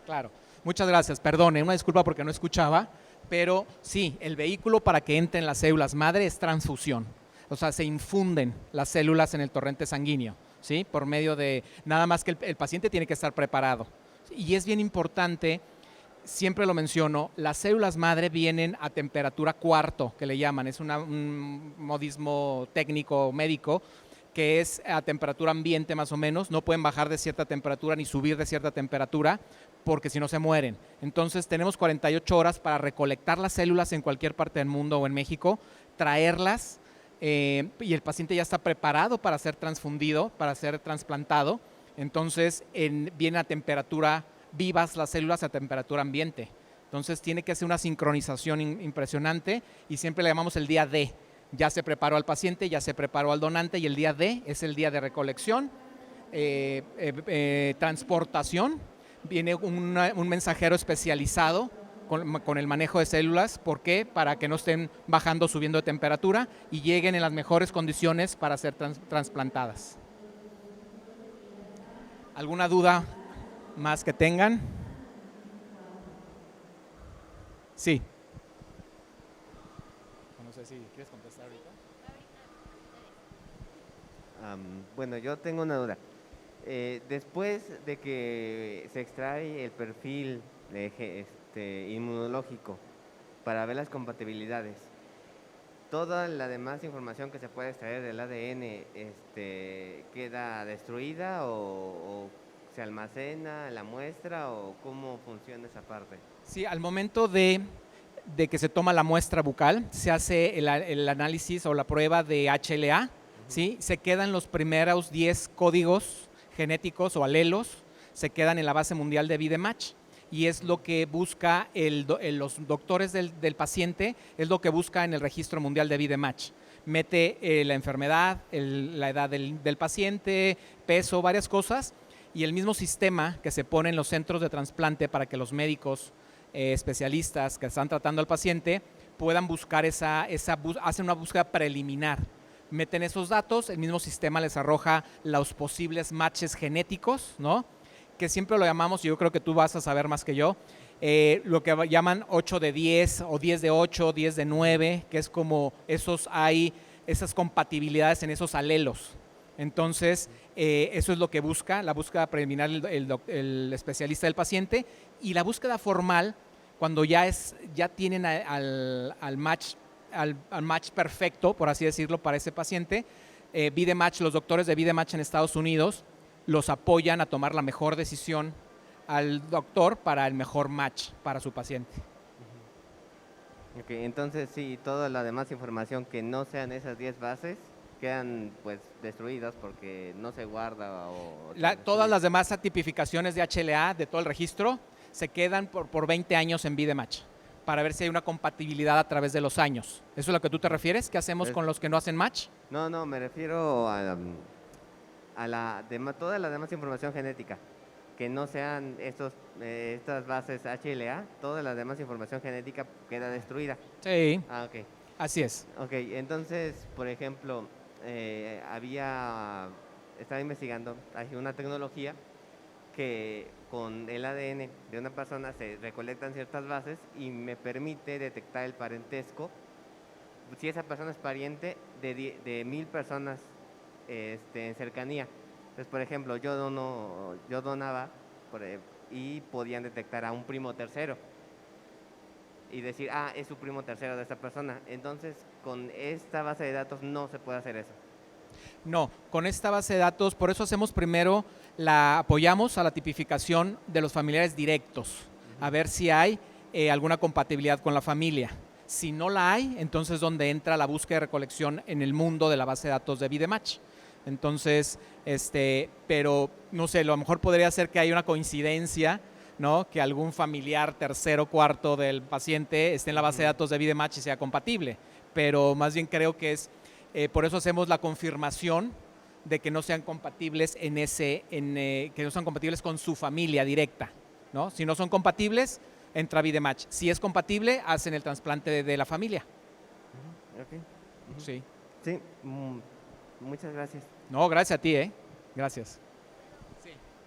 Claro, muchas gracias. Perdone, una disculpa porque no escuchaba, pero sí, el vehículo para que entren las células madre es transfusión. O sea, se infunden las células en el torrente sanguíneo, ¿sí? Por medio de, nada más que el paciente tiene que estar preparado. Y es bien importante, siempre lo menciono, las células madre vienen a temperatura cuarto, que le llaman, es un modismo técnico médico, que es a temperatura ambiente más o menos, no pueden bajar de cierta temperatura ni subir de cierta temperatura, porque si no se mueren. Entonces tenemos 48 horas para recolectar las células en cualquier parte del mundo o en México, traerlas y el paciente ya está preparado para ser transfundido, para ser trasplantado. Entonces viene a temperatura vivas las células a temperatura ambiente. Entonces tiene que hacer una sincronización impresionante y siempre le llamamos el día D. Ya se preparó al paciente, ya se preparó al donante y el día D es el día de recolección, transportación. Viene un mensajero especializado con el manejo de células. ¿Por qué? Para que no estén bajando, subiendo de temperatura y lleguen en las mejores condiciones para ser trasplantadas. ¿Alguna duda más que tengan? Sí. No sé si quieres contestar ahorita. Bueno, yo tengo una duda. Después de que se extrae el perfil inmunológico para ver las compatibilidades. Toda la demás información que se puede extraer del ADN queda destruida o se almacena en la muestra o cómo funciona esa parte. Sí, al momento de que se toma la muestra bucal, se hace el análisis o la prueba de HLA, ¿sí? Se quedan los primeros 10 códigos genéticos o alelos, se quedan en la base mundial de VideMatch. Y es lo que busca los doctores del paciente, es lo que busca en el registro mundial de VideMatch. Mete la enfermedad, la edad del paciente, peso, varias cosas, y el mismo sistema que se pone en los centros de trasplante para que los médicos especialistas que están tratando al paciente puedan buscar hacen una búsqueda preliminar. Meten esos datos, el mismo sistema les arroja los posibles matches genéticos, ¿no? Que siempre lo llamamos, y yo creo que tú vas a saber más que yo, lo que llaman 8 de 10 o 10 de 8, 10 de 9, que es como hay esas compatibilidades en esos alelos. Entonces, eso es lo que busca, la búsqueda preliminar el especialista del paciente, y la búsqueda formal, cuando ya tienen al match perfecto, por así decirlo, para ese paciente. VideMatch, los doctores de VideMatch en Estados Unidos los apoyan a tomar la mejor decisión al doctor para el mejor match para su paciente. Ok, entonces sí, toda la demás información que no sean esas 10 bases quedan pues destruidas porque no se guarda Todas las demás tipificaciones de HLA de todo el registro se quedan por 20 años en VideMatch para ver si hay una compatibilidad a través de los años. ¿Eso es a lo que tú te refieres? ¿Qué hacemos con los que no hacen match? No, me refiero a toda la demás información genética, que no sean estas bases HLA, toda la demás información genética queda destruida. Sí. Ah, ok. Así es. Ok, entonces, por ejemplo, estaba investigando, hay una tecnología que con el ADN de una persona se recolectan ciertas bases y me permite detectar el parentesco si esa persona es pariente de 1000 personas en cercanía. Entonces, por ejemplo, yo donaba y podían detectar a un primo tercero y decir, es su primo tercero de esta persona. Entonces, con esta base de datos no se puede hacer eso. No, con esta base de datos, por eso hacemos primero, apoyamos a la tipificación de los familiares directos, a ver si hay alguna compatibilidad con la familia. Si no la hay, entonces donde entra la búsqueda de recolección en el mundo de la base de datos de VideMatch. Entonces, pero no sé, a lo mejor podría ser que haya una coincidencia, ¿no? Que algún familiar tercero, cuarto del paciente esté en la base de datos de VideMatch y sea compatible, pero más bien creo que es, por eso hacemos la confirmación de que no sean compatibles que no sean compatibles con su familia directa, ¿no? Si no son compatibles, entra VideMatch. Si es compatible, hacen el trasplante de la familia. Okay. Sí. Sí, muchas gracias. No, gracias a ti, Gracias.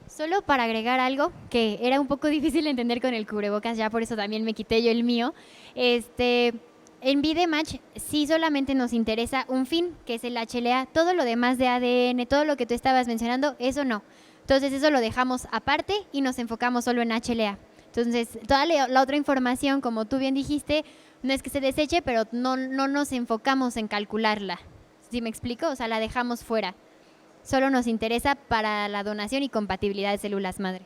Solo para agregar algo que era un poco difícil de entender con el cubrebocas, ya por eso también me quité yo el mío. En VideMatch sí solamente nos interesa un fin, que es el HLA. Todo lo demás de ADN, todo lo que tú estabas mencionando, eso no. Entonces eso lo dejamos aparte y nos enfocamos solo en HLA. Entonces toda la otra información, como tú bien dijiste, no es que se deseche, pero no nos enfocamos en calcularla. ¿Sí me explico? O sea, la dejamos fuera. Solo nos interesa para la donación y compatibilidad de células madre.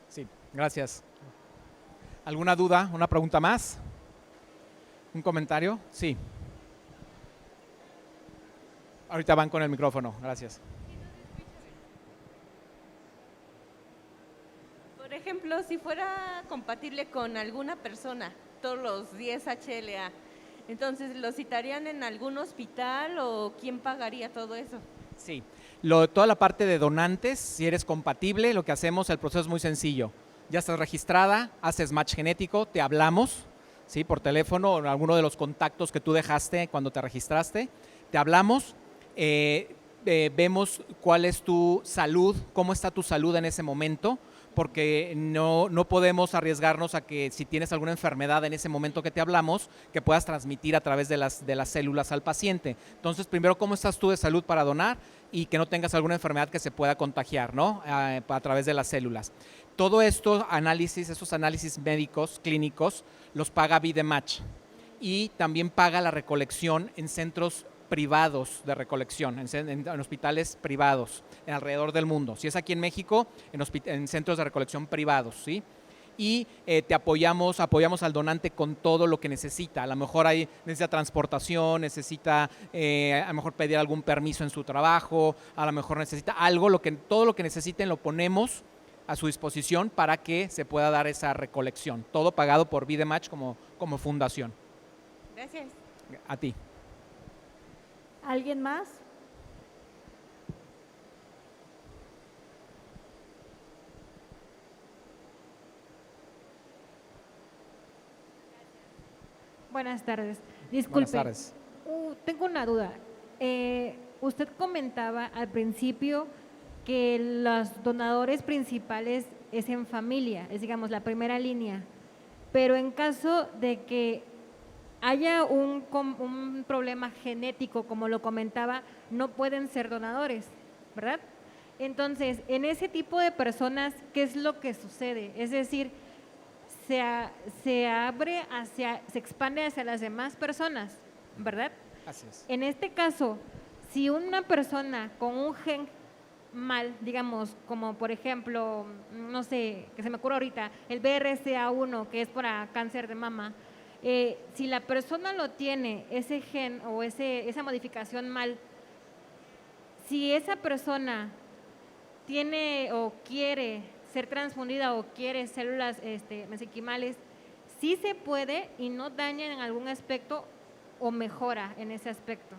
Sí, gracias. ¿Alguna duda? ¿Una pregunta más? ¿Un comentario? Sí. Ahorita van con el micrófono, gracias. Por ejemplo, si fuera compatible con alguna persona, todos los 10 HLA, entonces, ¿lo citarían en algún hospital o quién pagaría todo eso? Sí, toda la parte de donantes, si eres compatible, lo que hacemos, el proceso es muy sencillo. Ya estás registrada, haces match genético, te hablamos, ¿sí? Por teléfono o en alguno de los contactos que tú dejaste cuando te registraste, te hablamos, vemos cuál es tu salud, cómo está tu salud en ese momento, porque no podemos arriesgarnos a que si tienes alguna enfermedad en ese momento que te hablamos, que puedas transmitir a través de las células al paciente. Entonces, primero, ¿cómo estás tú de salud para donar? Y que no tengas alguna enfermedad que se pueda contagiar, ¿no? A través de las células. Todo esto, esos análisis médicos, clínicos, los paga VideMatch. Y también paga la recolección en centros privados de recolección, en hospitales privados alrededor del mundo. Si es aquí en México, en centros de recolección privados, ¿sí? Y apoyamos al donante con todo lo que necesita. A lo mejor necesita transportación, necesita a lo mejor pedir algún permiso en su trabajo, a lo mejor necesita algo, todo lo que necesiten lo ponemos a su disposición para que se pueda dar esa recolección. Todo pagado por VideMatch como fundación. Gracias. A ti. ¿Alguien más? Buenas tardes. Disculpe. Buenas tardes. Tengo una duda. Usted comentaba al principio que los donadores principales es en familia, es digamos la primera línea, pero en caso de que haya un problema genético, como lo comentaba, no pueden ser donadores, ¿verdad? Entonces, en ese tipo de personas, ¿qué es lo que sucede? Es decir, se expande hacia las demás personas, ¿verdad? Así es. En este caso, si una persona con un gen mal, digamos, como por ejemplo, no sé, que se me ocurre ahorita, el BRCA1, que es para cáncer de mama, si la persona lo tiene, ese gen o esa modificación mal, si esa persona tiene o quiere ser transfundida o quiere células mesenquimales, sí se puede y no daña en algún aspecto o mejora en ese aspecto.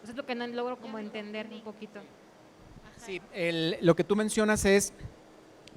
Eso es lo que no logro como entender un poquito. Sí, lo que tú mencionas es,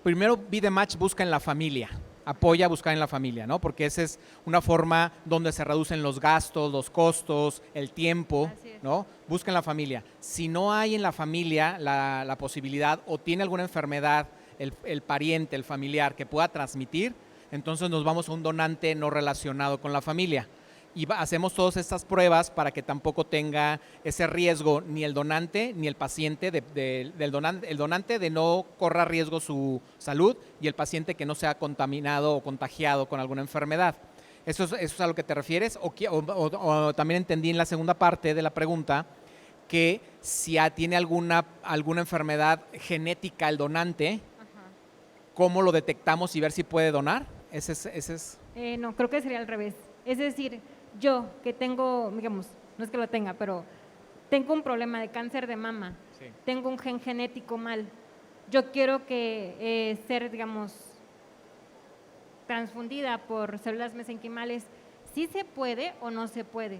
primero VideMatch busca en la familia, apoya a buscar en la familia, ¿no? Porque esa es una forma donde se reducen los gastos, los costos, el tiempo, ¿no? Busca en la familia. Si no hay en la familia la posibilidad o tiene alguna enfermedad, el pariente, el familiar que pueda transmitir, entonces nos vamos a un donante no relacionado con la familia. Y hacemos todas estas pruebas para que tampoco tenga ese riesgo ni el donante ni el paciente, el donante de no corra riesgo su salud y el paciente que no sea contaminado o contagiado con alguna enfermedad. ¿Eso es a lo que te refieres? O también entendí en la segunda parte de la pregunta que si tiene alguna enfermedad genética el donante, ¿cómo lo detectamos y ver si puede donar? Ese es. No, creo que sería al revés. Es decir, yo que tengo, digamos, no es que lo tenga, pero tengo un problema de cáncer de mama, sí, tengo un gen genético mal, yo quiero que ser, digamos, transfundida por células mesenquimales, ¿sí se puede o no se puede?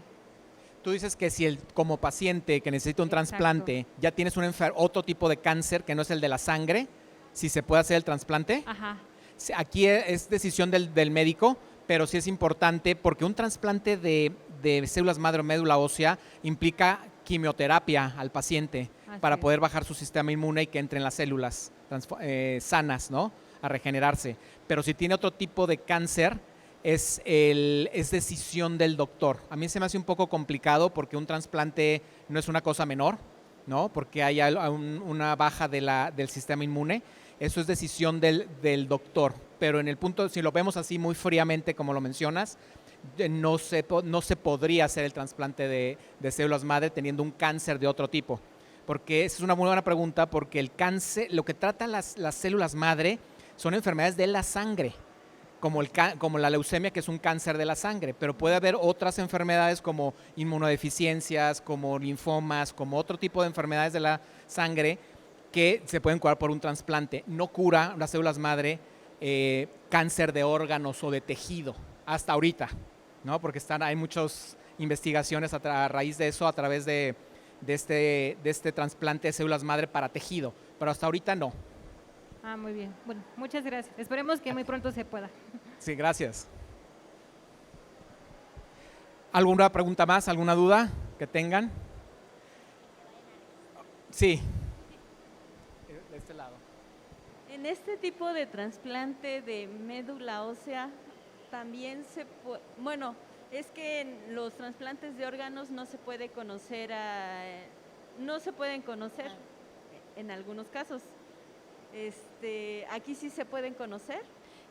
Tú dices que si como paciente que necesita un Exacto. trasplante ya tienes otro tipo de cáncer que no es el de la sangre, ¿si se puede hacer el trasplante? Ajá. Aquí es decisión del médico, pero sí es importante porque un trasplante de células madre o médula ósea implica quimioterapia al paciente para poder bajar su sistema inmune y que entren las células sanas, ¿no? A regenerarse. Pero si tiene otro tipo de cáncer, es decisión del doctor. A mí se me hace un poco complicado porque un trasplante no es una cosa menor, ¿no? Porque hay una baja del sistema inmune. Eso es decisión del doctor, pero en el punto, si lo vemos así muy fríamente como lo mencionas, no se podría hacer el trasplante de células madre teniendo un cáncer de otro tipo, porque esa es una muy buena pregunta, porque el cáncer, lo que tratan las células madre son enfermedades de la sangre, como la leucemia, que es un cáncer de la sangre, pero puede haber otras enfermedades como inmunodeficiencias, como linfomas, como otro tipo de enfermedades de la sangre que se pueden curar por un trasplante. No cura las células madre cáncer de órganos o de tejido, hasta ahorita, ¿no? Porque hay muchas investigaciones a raíz de eso, a través de este trasplante de células madre para tejido, pero hasta ahorita no. Ah, muy bien. Bueno, muchas gracias. Esperemos que muy pronto se pueda. Sí, gracias. ¿Alguna pregunta más? ¿Alguna duda que tengan? Sí. De este lado. En este tipo de trasplante de médula ósea también bueno, es que en los trasplantes de órganos no se puede conocer no se pueden conocer en algunos casos. Aquí sí se pueden conocer.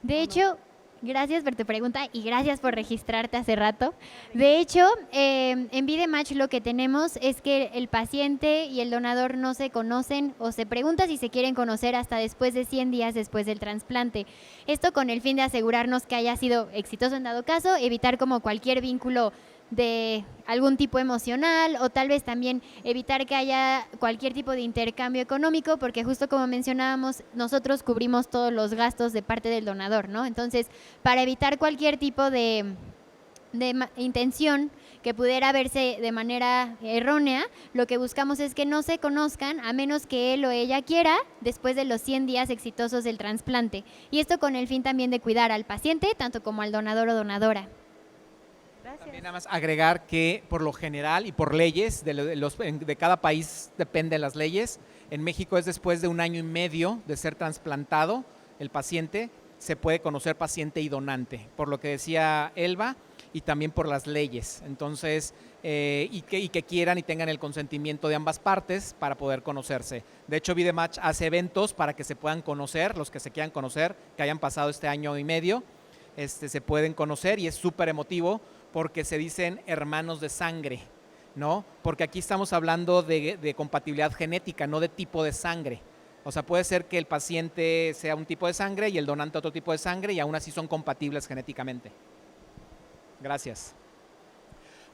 De ¿o no? hecho, gracias por tu pregunta y gracias por registrarte hace rato. De hecho, en VideMatch lo que tenemos es que el paciente y el donador no se conocen o se pregunta si se quieren conocer hasta después de 100 días después del trasplante. Esto con el fin de asegurarnos que haya sido exitoso en dado caso, evitar como cualquier vínculo de algún tipo emocional o tal vez también evitar que haya cualquier tipo de intercambio económico, porque justo como mencionábamos, nosotros cubrimos todos los gastos de parte del donador, ¿no? Entonces, para evitar cualquier tipo de intención que pudiera verse de manera errónea, lo que buscamos es que no se conozcan a menos que él o ella quiera después de los 100 días exitosos del trasplante. Y esto con el fin también de cuidar al paciente, tanto como al donador o donadora. Gracias. También nada más agregar que por lo general y por leyes de cada país dependen las leyes. En México es después de 1 año y medio de ser trasplantado el paciente, se puede conocer paciente y donante, por lo que decía Elba y también por las leyes. Entonces, y que quieran y tengan el consentimiento de ambas partes para poder conocerse. De hecho, VideMatch hace eventos para que se puedan conocer, los que se quieran conocer, que hayan pasado este 1 año y medio, se pueden conocer y es súper emotivo porque se dicen hermanos de sangre, ¿no? Porque aquí estamos hablando de compatibilidad genética, no de tipo de sangre. O sea, puede ser que el paciente sea un tipo de sangre y el donante otro tipo de sangre y aún así son compatibles genéticamente. Gracias.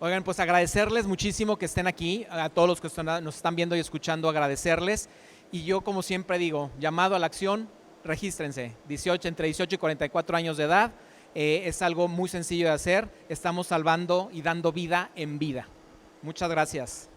Oigan, pues agradecerles muchísimo que estén aquí, a todos los que nos están viendo y escuchando, agradecerles. Y yo, como siempre digo, llamado a la acción, regístrense, entre 18 y 44 años de edad. Es algo muy sencillo de hacer, estamos salvando y dando vida en vida. Muchas gracias.